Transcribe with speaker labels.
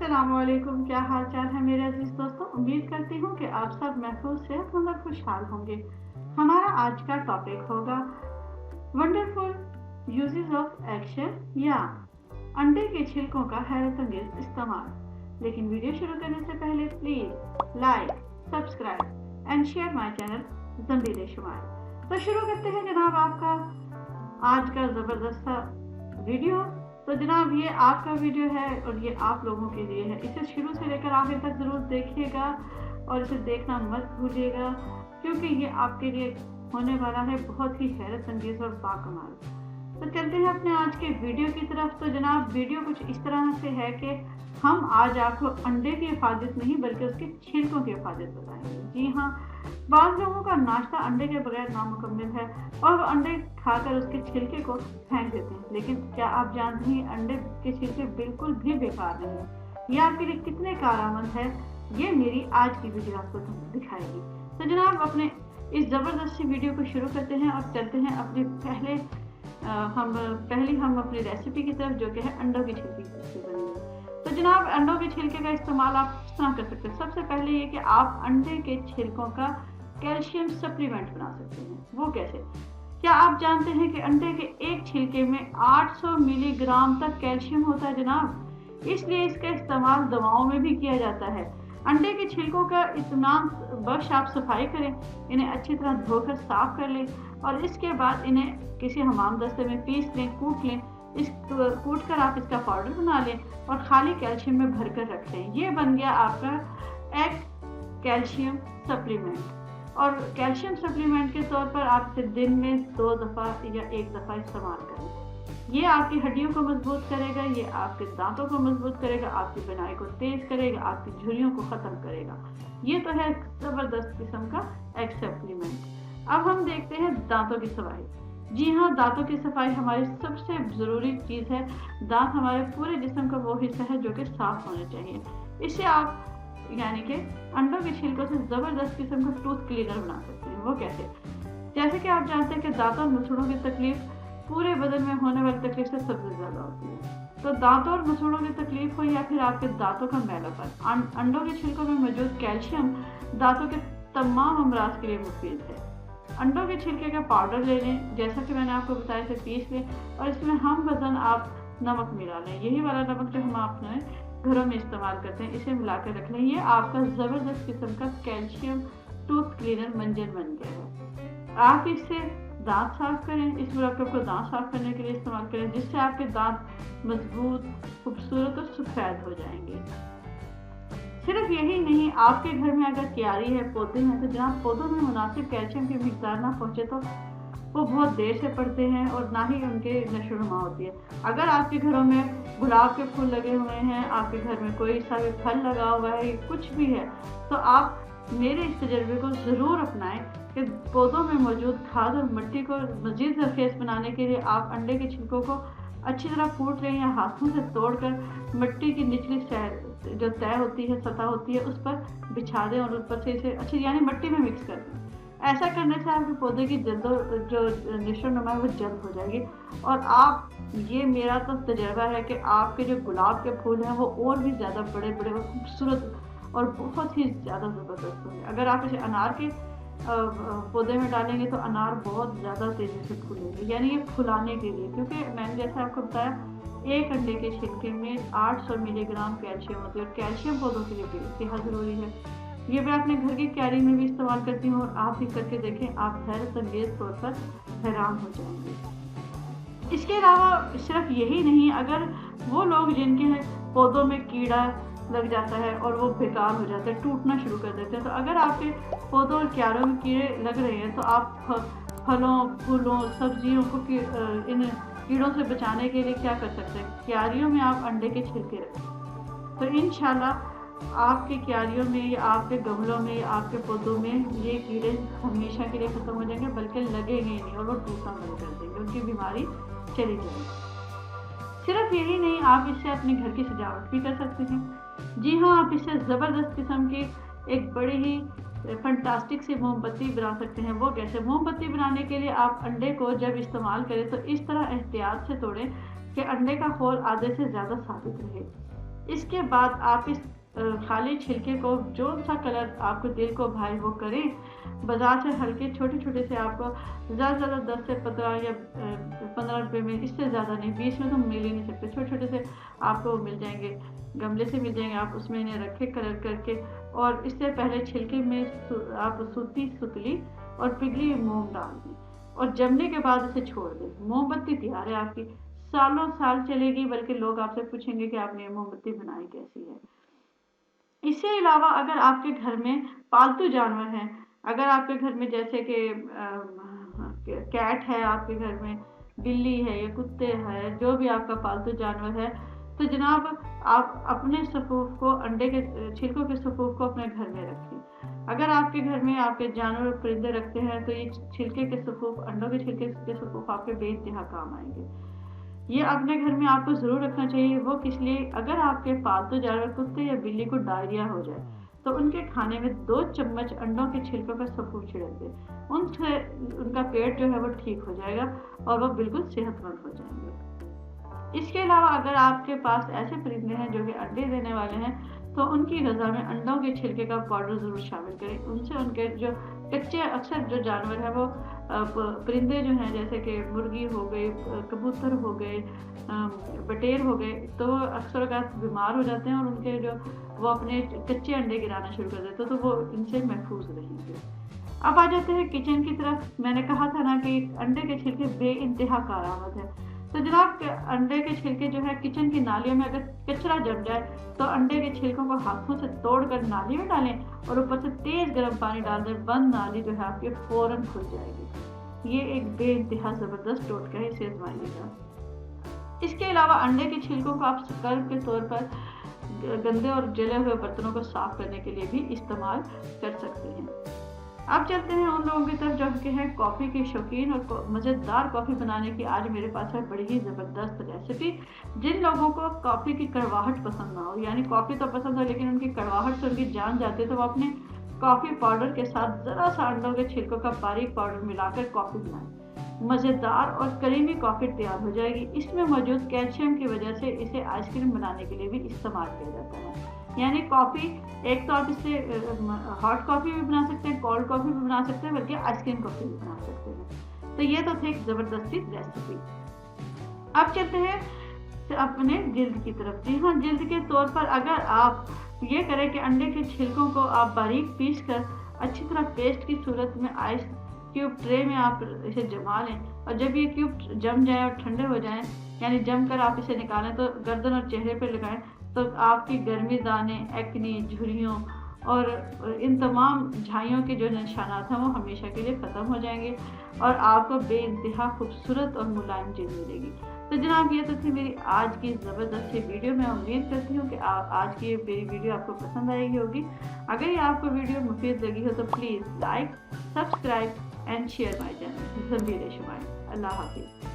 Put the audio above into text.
Speaker 1: अस्सलामुअलैकुम, क्या हाल चाल है मेरे अजीज दोस्तों। उम्मीद करती हूँ कि आप सब महफूज सेहतमंद और खुशहाल होंगे। हमारा आज का टॉपिक होगा वंडरफुल यूजेस ऑफ एगशेल या अंडे के छिलकों का हैरत अंगेज इस्तेमाल। लेकिन वीडियो शुरू करने से पहले please like, subscribe and share my channel जंबीले शुमार। तो शुरू करते हैं जनाब आपका आज का ज़बरदस्त वीडियो। तो जनाब ये आपका वीडियो है और ये आप लोगों के लिए है। इसे शुरू से लेकर आखिर तक ज़रूर देखिएगा और इसे देखना मत भूलिएगा, क्योंकि ये आपके लिए होने वाला है बहुत ही हैरत अंगेज और बाकमाल। तो चलते हैं अपने आज के वीडियो की तरफ। तो जनाब वीडियो कुछ इस तरह से है कि हम आज आपको अंडे की हिफाजत नहीं बल्कि उसके छिलकों की हिफाजत बताएंगे। जी हाँ, बाज़ लोगों का नाश्ता अंडे के बगैर नामुकम्मल है और वो अंडे खाकर उसके छिलके को फेंक देते हैं। लेकिन क्या आप जानते हैं अंडे के छिलके बिल्कुल भी बेकार नहीं है। ये आपके लिए कितने कारआमद है, ये मेरी आज की वीडियो आपको दिखाएगी। तो जनाब अपने इस ज़बरदस्त वीडियो को शुरू करते हैं और चलते हैं अपने पहले हम अपनी रेसिपी की तरफ, जो कि है अंडों की छिलके से बनी है। तो जनाब अंडों के छिलके का इस्तेमाल आप किस तरह कर सकते हैं। सबसे पहले ये कि आप अंडे के छिलकों का कैल्शियम सप्लीमेंट बना सकते हैं। वो कैसे? क्या आप जानते हैं कि अंडे के एक छिलके में 800 मिलीग्राम तक कैल्शियम होता है जनाब। इसलिए इसका इस्तेमाल दवाओं में भी किया जाता है। अंडे के छिलकों का इत्मीनान बख्श आप सफाई करें, इन्हें अच्छी तरह धोकर साफ कर लें और इसके बाद इन्हें किसी हमाम दस्ते में पीस लें, कूट लें। कूट कर आप इसका पाउडर बना लें और खाली कैल्शियम में भर कर रख लें। ये बन गया आपका एग कैल्शियम सप्लीमेंट। और कैल्शियम सप्लीमेंट के तौर पर आप इसे दिन में 2 दफ़ा या 1 दफ़ा इस्तेमाल करें। ये आपकी हड्डियों को मजबूत करेगा, ये आपके दांतों को मजबूत करेगा, आपकी बनाई को तेज करेगा, आपकी झुर्रियों को ख़त्म करेगा। ये तो है ज़बरदस्त किस्म का एग सप्लीमेंट। अब हम देखते हैं दांतों की सफाई। जी हाँ, दांतों की सफाई हमारी सबसे ज़रूरी चीज़ है। दांत हमारे पूरे जिस्म का वो हिस्सा है जो कि साफ़ होने चाहिए। इससे आप यानी कि अंडों के छिलकों से ज़बरदस्त किस्म का टूथ क्लीनर बना सकते हैं। वो कैसे? जैसे कि आप जानते हैं कि दांतों और मसूड़ों की तकलीफ पूरे बदन में होने वाली तकलीफ से सबसे ज़्यादा होती है। तो दांतों और मसूड़ों की तकलीफ हो या फिर आपके दांतों का मैलापन, अंडों के छिलकों में मौजूद कैल्शियम दांतों के तमाम अमराज के लिए मुफीद है। अंडों के छिलके का पाउडर ले लें, जैसा कि मैंने आपको बताया, इसे पीस लें और इसमें हम वज़न आप नमक मिला लें। यही वाला नमक जो हम अपने घरों में इस्तेमाल करते हैं, इसे मिला कर रख लें। ये आपका ज़बरदस्त किस्म का कैल्शियम टूथ क्लीनर मंजन बन गया है। आप इससे दांत साफ करें, इस मुरक्कब को दांत साफ करने के लिए इस्तेमाल करें, जिससे आपके दांत मजबूत, खूबसूरत और सफ़ेद हो जाएंगे। सिर्फ यही नहीं, आपके घर में अगर क्यारी है, पौधे हैं, तो जहाँ पौधों में मुनासिब कैल्शियम की मिकदार ना पहुँचे तो वो बहुत देर से पड़ते हैं और ना ही उनके नशोनुमा होती है। अगर आपके घरों में गुलाब के फूल लगे हुए हैं, आपके घर में कोई सा भी फल लगा हुआ है, कुछ भी है, तो आप मेरे इस तजर्बे को ज़रूर अपनाएं कि पौधों में मौजूद खाद और मिट्टी को मज़ीद ज़रखेज़ बनाने के लिए आप अंडे के छिलकों को अच्छी तरह कूट लें या हाथों से तोड़कर मिट्टी की निचली जो तय होती है, सतह होती है, उस पर बिछा दें और ऊपर से इसे अच्छी यानी मिट्टी में मिक्स कर दें। ऐसा करने से आपके पौधे की जो नशोनुमा है वो जल्द हो जाएगी। और आप ये मेरा तो तजर्बा है कि आपके जो गुलाब के फूल हैं वो और भी ज़्यादा बड़े बड़े और खूबसूरत और बहुत ही ज़्यादा ज़बरदस्त होंगे। अगर आप इसे अनार के पौधे में डालेंगे तो अनार बहुत ज़्यादा तेज़ी से फूलेंगे, यानी ये फुलाने के लिए, क्योंकि मैंने जैसे आपको बताया एक अंडे के छिलके में 800 मिलीग्राम कैल्शियम होती है और कैल्शियम पौधों के लिए बेहद ज़रूरी है। ये मैं अपने घर की क्यारी में भी इस्तेमाल करती हूँ और आप भी करके देखें, आप हैरत अंगेज तौर पर हैरान हो जाएंगे। इसके अलावा सिर्फ यही नहीं, अगर वो लोग जिनके पौधों में कीड़ा लग जाता है और वो बेकार हो जाते हैं, टूटना शुरू कर देते हैं, तो अगर आपके पौधों और क्यारों में कीड़े लग रहे हैं तो आप फलों, फूलों, सब्जियों को इन कीड़ों से बचाने के लिए क्या कर सकते हैं? क्यारियों में आप अंडे के छिलके रखें, तो इंशाल्लाह आपके क्यारियों में या आपके गमलों में या आपके पौधों में ये कीड़े हमेशा के लिए ख़त्म हो जाएंगे, बल्कि लगेंगे नहीं और वो टूटना बंद कर देंगे, उनकी बीमारी चली जाएगी। सिर्फ यही नहीं, आप इससे अपने घर की सजावट भी कर सकते हैं। जी हाँ, आप इससे ज़बरदस्त किस्म की एक बड़ी ही फंटास्टिक सी मोमबत्ती बना सकते हैं। वो कैसे? मोमबत्ती बनाने के लिए आप अंडे को जब इस्तेमाल करें तो इस तरह एहतियात से तोड़ें कि अंडे का खोल आधे से ज़्यादा साबित रहे। इसके बाद आप इस खाली छिलके को जो सा कलर आपको दिल को भाई वो करें, बाजार से हल्के छोटे छोटे से आपको ज़्यादा से ज़्यादा 10 से 15 या 15 रुपये में, इससे ज़्यादा नहीं, 20 में तो मिल ही नहीं सकते, छोटे छोटे से आपको मिल जाएंगे, गमले से मिल जाएंगे। आप उसमें इन्हें रखें कलर करके, और इससे पहले छिलके में आप सूती सुतली और पिघली मोम डाल दें और जमने के बाद इसे छोड़ दें। मोमबत्ती तैयार है आपकी, सालों साल चलेगी, बल्कि लोग आपसे पूछेंगे कि आपने ये मोमबत्ती बनाई कैसी है। इसके अलावा अगर आपके घर में पालतू जानवर हैं, अगर आपके घर में जैसे कि कैट है, आपके घर में बिल्ली है या कुत्ते हैं, जो भी आपका पालतू जानवर है, तो जनाब आप अपने सफूफ को, अंडे के छिलकों के सफूफ को अपने घर में रखें। अगर आपके घर में आपके जानवर परिंदे रखते हैं तो ये छिलके के सफूफ, अंडों के छिलके के सफूफ आपके बेइंतहा काम आएंगे। ये अपने घर में आपको ज़रूर रखना चाहिए। वो किस लिए, अगर आपके पालतू जानवर कुत्ते या बिल्ली को डायरिया हो जाए तो उनके खाने में 2 चम्मच अंडों के छिलकों का सफूफ छिड़क दें, उनसे उनका पेट जो है वो ठीक हो जाएगा और वो बिल्कुल सेहतमंद हो जाएंगे। इसके अलावा अगर आपके पास ऐसे परिंदे हैं जो कि अंडे देने वाले हैं तो उनकी ग़िज़ा में अंडों के छिलके का पाउडर ज़रूर शामिल करें। उनसे उनके जो कच्चे, अक्सर जो जानवर हैं वो परिंदे जो हैं, जैसे कि मुर्गी हो गई, कबूतर हो गए, बटेर हो गए, तो वो अक्सर बीमार हो जाते हैं और उनके जो वो अपने कच्चे अंडे गिराना शुरू कर देते हैं, तो वो इनसे महफूज रहेंगे। अब आ जाते हैं किचन की तरफ। मैंने कहा था ना कि अंडे के छिलके बेइंतहा कारआमद है। तो जनाब अंडे के छिलके जो है किचन की नालियों में अगर कचरा जम जाए तो अंडे के छिलकों को हाथों से तोड़कर नाली में डालें और ऊपर से तेज गर्म पानी डाल दें, बंद नाली जो है आपकी फौरन खुल जाएगी। ये एक बेइंतहा ज़बरदस्त टोटका है, इसे आजमाइएगा। इसके अलावा अंडे के छिलकों को आप स्क्रब के तौर पर गंदे और जले हुए बर्तनों को साफ करने के लिए भी इस्तेमाल कर सकते हैं। अब चलते हैं उन लोगों की तरफ जो कि हैं कॉफ़ी के शौकीन और मज़ेदार कॉफ़ी बनाने की। आज मेरे पास है बड़ी ही ज़बरदस्त रेसिपी। जिन लोगों को कॉफ़ी की कड़वाहट पसंद ना हो, यानी कॉफ़ी तो पसंद हो लेकिन उनकी कड़वाहट से उनकी जान जाती है, तो वो अपने कॉफ़ी पाउडर के साथ ज़रा सा अंडों के छिलकों का बारीक पाउडर मिलाकर कॉफ़ी बनाएं। मज़ेदार और करीमी कॉफ़ी तैयार हो जाएगी। इसमें मौजूद कैल्शियम की वजह से इसे आइसक्रीम बनाने के लिए भी इस्तेमाल किया जाता है। यानी कॉफ़ी, एक तो आप इससे हॉट कॉफ़ी भी बना सकते हैं, कोल्ड कॉफ़ी भी बना सकते हैं, बल्कि आइसक्रीम कॉफ़ी भी बना सकते हैं। तो ये तो थे एक ज़बरदस्ती रेसिपी। अब चलते हैं अपने जिल्द की तरफ। जी हाँ, जिल्द के तौर पर अगर आप ये करें कि अंडे के छिलकों को आप बारीक पीस कर अच्छी तरह पेस्ट की सूरत में आइस क्यूब ट्रे में आप इसे जमा लें, और जब ये क्यूब जम जाए और ठंडे हो जाएं, यानी जम कर आप इसे निकालें, तो गर्दन और चेहरे पर लगाएं, तो आपकी गर्मी, दाने, एक्ने, झुर्रियों और इन तमाम झाइयों के जो निशानात हैं वो हमेशा के लिए ख़त्म हो जाएंगे और आपको बेइंतहा खूबसूरत और मुलायम जिल्द मिलेगी। तो जनाब ये तो थी मेरी आज की ज़बरदस्त वीडियो। मैं उम्मीद करती हूँ कि आज की मेरी वीडियो आपको पसंद आई होगी। अगर ये आपको वीडियो मुफीद लगी हो तो please like, subscribe and share my channel Zameer Shumail. अल्लाह हाफिज़।